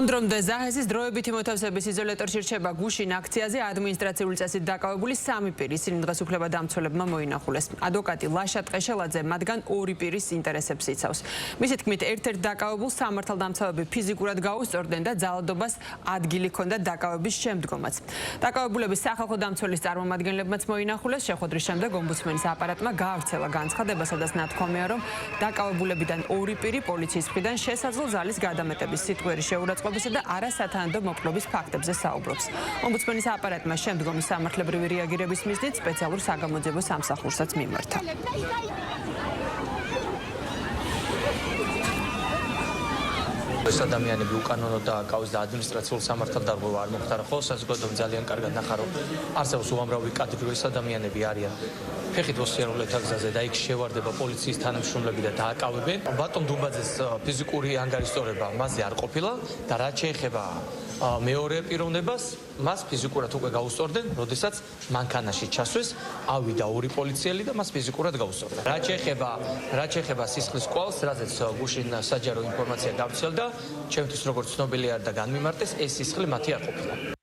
Ანდრომდე ზაჰესის დროებითი მოთავსების იზოლატორში რჩება გუშინ აქციაზე ადმინისტრაციული წესით დაკავებული 3 პირი. ისინი დღეს უფლებადამცველებმა მოინახულეს. ადვოკატი ლაშა ტყეშელაძე მათგან 2 პირის ინტერესებს იცავს. მისი თქმით, ერთ-ერთ დაკავებულ სამართალდამცავები ფიზიკურად გაუსწორდნენ და ძალადობას ადგილი ჰქონდა დაკავების შემდგომაც. დაკავებულების სახალხო დამცველის წარმომადგენლებმაც მოინახულეს. შეხვედრის შემდეგ ომბუდსმენის აპარატმა გაავრცელა განცხადება, სადაც ნათქვამია, რომ დაკავებულებიდან 2 პირი პოლიციის მხრიდან შესაძლო ზალის გადამეტების სიტყვიერი შეურაცხყოფა და არასათანადო მოპყრობის ფაქტებზე საუბრობს. ომბუდსმენის აპარატმა შემდგომი სამართლებრივი რეაგირების მიზნით სპეციალურ საგამოძიებო სამსახურსაც მიმართა. ეს ადამიანები უკანონოდ დააკავეს და ადმინისტრაციულ სამართალდარღვევა არ მოხდარა. ხოლო საზოგადოებამ ძალიან კარგად ნახა, რომ არსებობს უამრავი კატეგორიის ადამიანები არიან ფეხით მოსიარულეთა გზაზე და იქ შევარდება პოლიციის თანამშრომლები და დააკავებენ. ბატონ დუმბაძეს ფიზიკური ანგარიშწორება მასზე არ ყოფილა და რაც შეეხება მეორე პიროვნებას, მას ფიზიკურად უკვე გაუსწორდნენ, როდესაც მანქანაში ჩასვეს, ავიდა 2 პოლიციელი და მას ფიზიკურად გაუსწორდნენ. რაც შეეხება სისხლის კვალს, რაზეც გუშინ საჯარო ინფორმაცია გავრცელდა, ჩემთვის როგორც ცნობილი არ და განმიმარტეს, ეს სისხლი მათი არ ყოფილა.